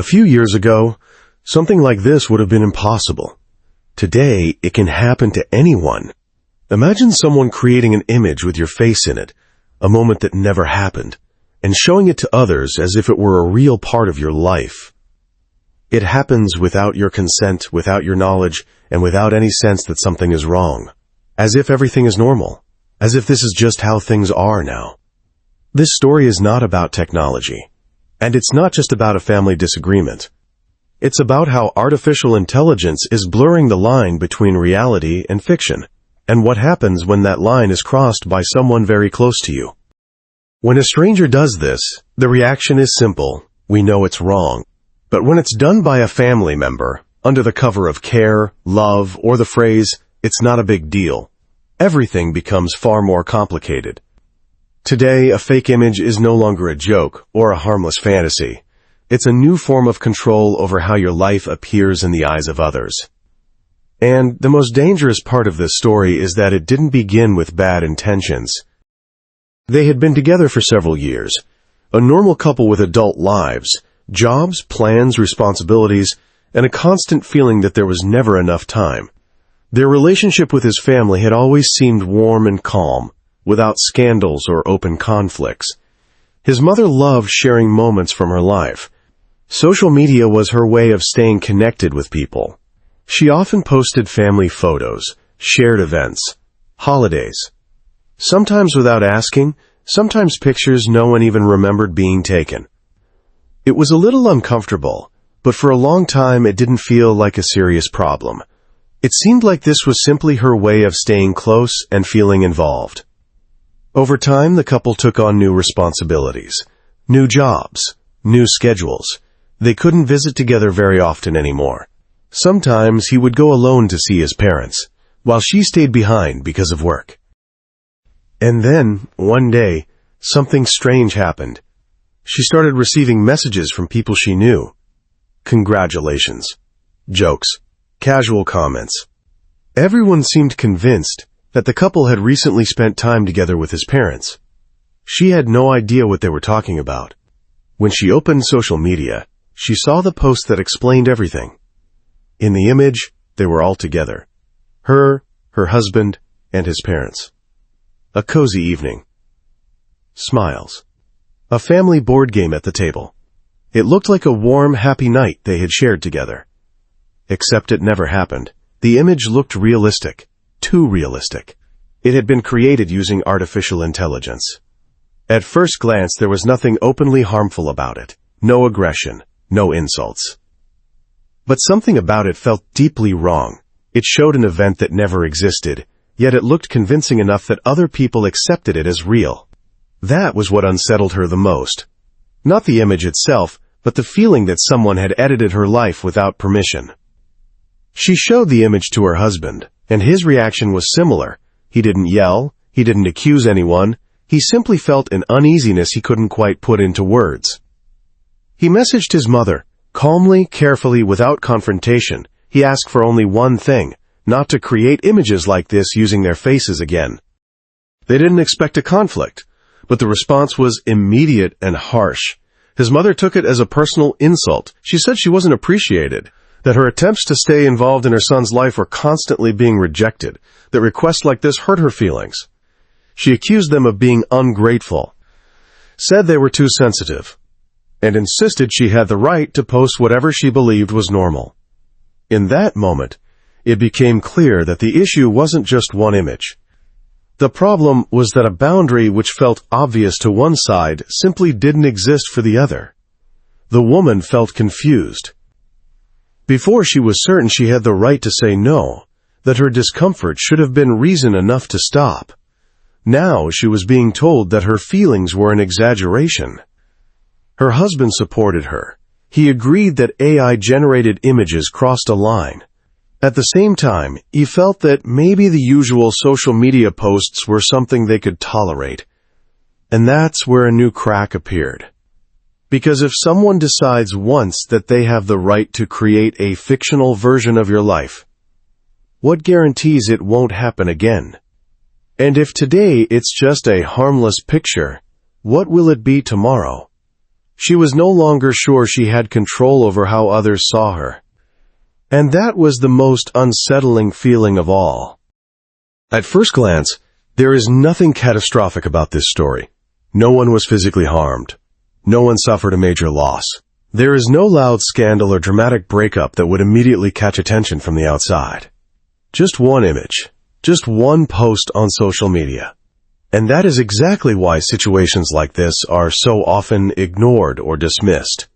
A few years ago, something like this would have been impossible. Today, it can happen to anyone. Imagine someone creating an image with your face in it, a moment that never happened, and showing it to others as if it were a real part of your life. It happens without your consent, without your knowledge, and without any sense that something is wrong. As if everything is normal. As if this is just how things are now. This story is not about technology. And it's not just about a family disagreement. It's about how artificial intelligence is blurring the line between reality and fiction, and what happens when that line is crossed by someone very close to you. When a stranger does this, the reaction is simple: we know it's wrong. But when it's done by a family member, under the cover of care, love, or the phrase, "it's not a big deal," everything becomes far more complicated. Today, a fake image is no longer a joke or a harmless fantasy. It's a new form of control over how your life appears in the eyes of others. And the most dangerous part of this story is that it didn't begin with bad intentions. They had been together for several years, a normal couple with adult lives, jobs, plans, responsibilities, and a constant feeling that there was never enough time. Their relationship with his family had always seemed warm and calm, without scandals or open conflicts. His mother loved sharing moments from her life. Social media was her way of staying connected with people. She often posted family photos, shared events, holidays. Sometimes without asking, sometimes pictures no one even remembered being taken. It was a little uncomfortable, but for a long time it didn't feel like a serious problem. It seemed like this was simply her way of staying close and feeling involved. Over time, the couple took on new responsibilities, new jobs, new schedules. They couldn't visit together very often anymore. Sometimes he would go alone to see his parents, while she stayed behind because of work. And then, one day, something strange happened. She started receiving messages from people she knew. Congratulations, jokes, casual comments. Everyone seemed convinced that the couple had recently spent time together with his parents. She had no idea what they were talking about. When she opened social media, she saw the post that explained everything. In the image, they were all together. Her husband, and his parents. A cozy evening. Smiles. A family board game at the table. It looked like a warm, happy night they had shared together. Except it never happened. The image looked realistic. Too realistic. It had been created using artificial intelligence. At first glance, there was nothing openly harmful about it. No aggression. No insults. But something about it felt deeply wrong. It showed an event that never existed, yet it looked convincing enough that other people accepted it as real. That was what unsettled her the most. Not the image itself, but the feeling that someone had edited her life without permission. She showed the image to her husband, and his reaction was similar. He didn't yell, he didn't accuse anyone, he simply felt an uneasiness he couldn't quite put into words. He messaged his mother, calmly, carefully, without confrontation. He asked for only one thing, not to create images like this using their faces again. They didn't expect a conflict, but the response was immediate and harsh. His mother took it as a personal insult. She said she wasn't appreciated, that her attempts to stay involved in her son's life were constantly being rejected, that requests like this hurt her feelings. She accused them of being ungrateful, said they were too sensitive, and insisted she had the right to post whatever she believed was normal. In that moment, it became clear that the issue wasn't just one image. The problem was that a boundary which felt obvious to one side simply didn't exist for the other. The woman felt confused. Before, she was certain she had the right to say no, that her discomfort should have been reason enough to stop. Now she was being told that her feelings were an exaggeration. Her husband supported her. He agreed that AI-generated images crossed a line. At the same time, he felt that maybe the usual social media posts were something they could tolerate. And that's where a new crack appeared. Because if someone decides once that they have the right to create a fictional version of your life, what guarantees it won't happen again? And if today it's just a harmless picture, what will it be tomorrow? She was no longer sure she had control over how others saw her. And that was the most unsettling feeling of all. At first glance, there is nothing catastrophic about this story. No one was physically harmed. No one suffered a major loss. There is no loud scandal or dramatic breakup that would immediately catch attention from the outside. Just one image. Just one post on social media. And that is exactly why situations like this are so often ignored or dismissed.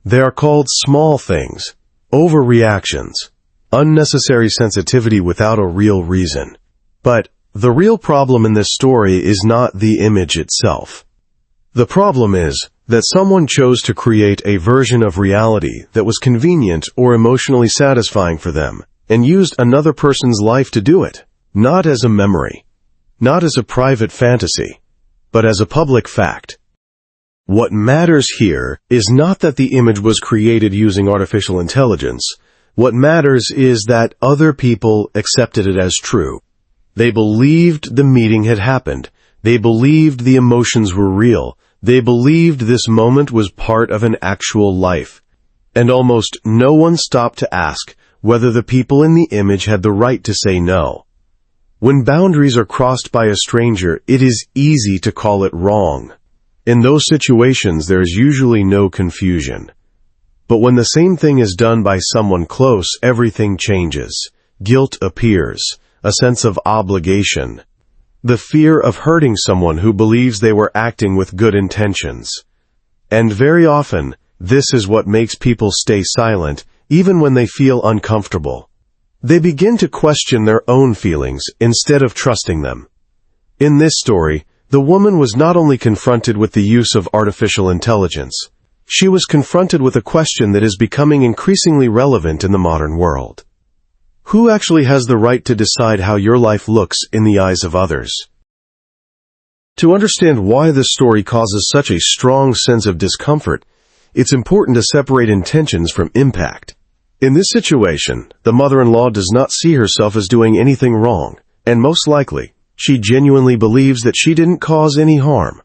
They are called small things, overreactions, unnecessary sensitivity without a real reason. But the real problem in this story is not the image itself. The problem is that someone chose to create a version of reality that was convenient or emotionally satisfying for them, and used another person's life to do it, not as a memory. Not as a private fantasy, but as a public fact. What matters here is not that the image was created using artificial intelligence. What matters is that other people accepted it as true. They believed the meeting had happened. They believed the emotions were real. They believed this moment was part of an actual life. And almost no one stopped to ask whether the people in the image had the right to say no. When boundaries are crossed by a stranger, it is easy to call it wrong. In those situations, there is usually no confusion. But when the same thing is done by someone close, everything changes. Guilt appears, a sense of obligation, the fear of hurting someone who believes they were acting with good intentions. And very often, this is what makes people stay silent, even when they feel uncomfortable. They begin to question their own feelings instead of trusting them. In this story, the woman was not only confronted with the use of artificial intelligence, she was confronted with a question that is becoming increasingly relevant in the modern world. Who actually has the right to decide how your life looks in the eyes of others? To understand why this story causes such a strong sense of discomfort, it's important to separate intentions from impact. In this situation, the mother-in-law does not see herself as doing anything wrong, and most likely, she genuinely believes that she didn't cause any harm.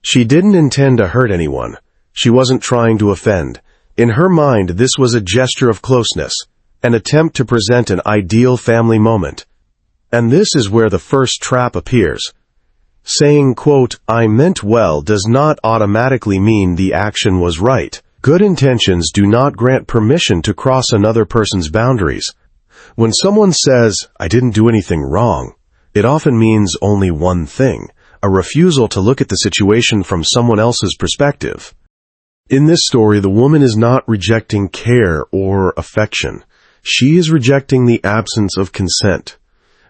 She didn't intend to hurt anyone. She wasn't trying to offend. In her mind, this was a gesture of closeness, an attempt to present an ideal family moment. And this is where the first trap appears. Saying, quote, "I meant well" does not automatically mean the action was right. Good intentions do not grant permission to cross another person's boundaries. When someone says, "I didn't do anything wrong," it often means only one thing, a refusal to look at the situation from someone else's perspective. In this story, the woman is not rejecting care or affection. She is rejecting the absence of consent.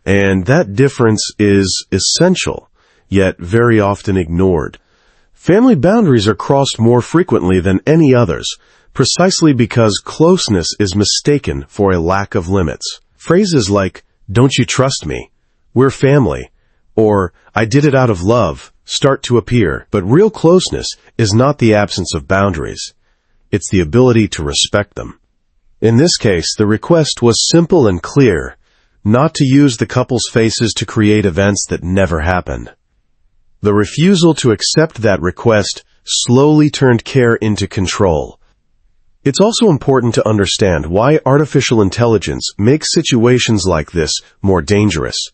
And that difference is essential, yet very often ignored. Family boundaries are crossed more frequently than any others, precisely because closeness is mistaken for a lack of limits. Phrases like, "Don't you trust me?" "We're family," or "I did it out of love," start to appear, but real closeness is not the absence of boundaries. It's the ability to respect them. In this case, the request was simple and clear, not to use the couple's faces to create events that never happened. The refusal to accept that request slowly turned care into control. It's also important to understand why artificial intelligence makes situations like this more dangerous.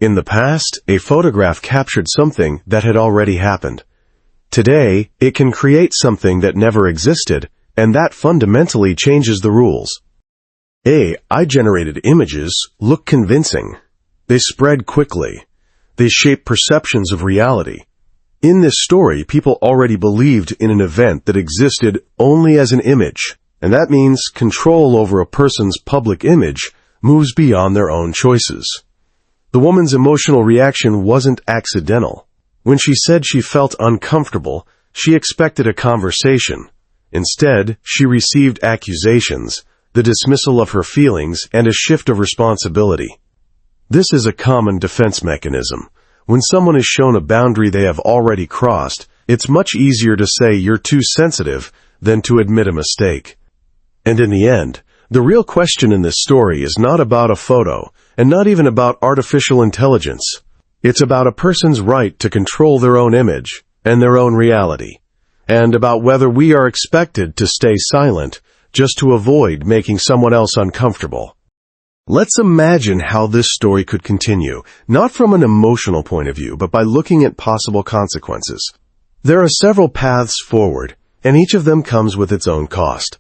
In the past, a photograph captured something that had already happened. Today, it can create something that never existed, and that fundamentally changes the rules. AI-generated images look convincing. They spread quickly. They shape perceptions of reality. In this story, people already believed in an event that existed only as an image, and that means control over a person's public image moves beyond their own choices. The woman's emotional reaction wasn't accidental. When she said she felt uncomfortable, she expected a conversation. Instead, she received accusations, the dismissal of her feelings, and a shift of responsibility. This is a common defense mechanism. When someone is shown a boundary they have already crossed, it's much easier to say you're too sensitive than to admit a mistake. And in the end, the real question in this story is not about a photo, and not even about artificial intelligence. It's about a person's right to control their own image and their own reality. and about whether we are expected to stay silent just to avoid making someone else uncomfortable. Let's imagine how this story could continue, not from an emotional point of view, but by looking at possible consequences. There are several paths forward, and each of them comes with its own cost.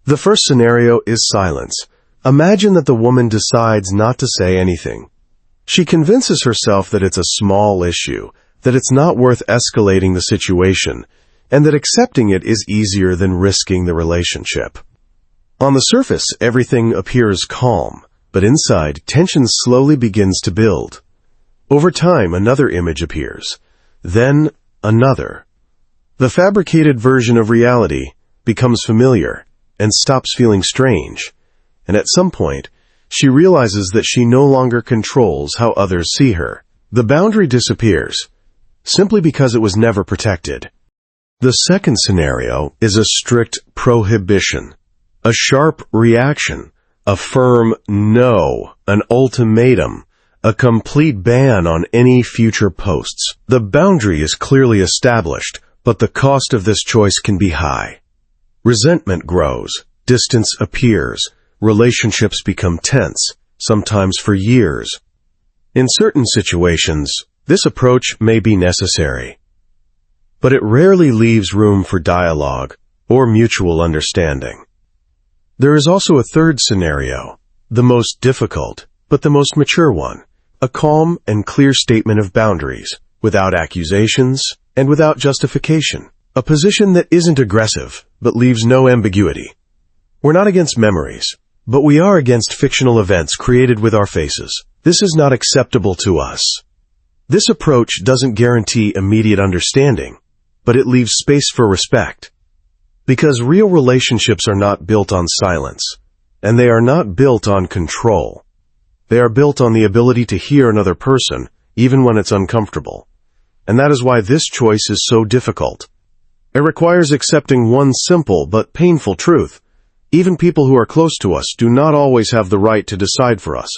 The first scenario is silence. Imagine that the woman decides not to say anything. She convinces herself that it's a small issue, that it's not worth escalating the situation, and that accepting it is easier than risking the relationship. On the surface, everything appears calm, but inside, tension slowly begins to build. Over time, another image appears. Then, another. The fabricated version of reality becomes familiar and stops feeling strange, and at some point, she realizes that she no longer controls how others see her. The boundary disappears, simply because it was never protected. The second scenario is a strict prohibition, a sharp reaction, a firm no, an ultimatum, a complete ban on any future posts. The boundary is clearly established, but the cost of this choice can be high. Resentment grows, distance appears, relationships become tense, sometimes for years. In certain situations, this approach may be necessary, but it rarely leaves room for dialogue or mutual understanding. There is also a third scenario, the most difficult, but the most mature one, a calm and clear statement of boundaries, without accusations and without justification, a position that isn't aggressive, but leaves no ambiguity. We're not against memories, but we are against fictional events created with our faces. This is not acceptable to us. This approach doesn't guarantee immediate understanding, but it leaves space for respect. Because real relationships are not built on silence, and they are not built on control. They are built on the ability to hear another person, even when it's uncomfortable. And that is why this choice is so difficult. It requires accepting one simple but painful truth. Even people who are close to us do not always have the right to decide for us.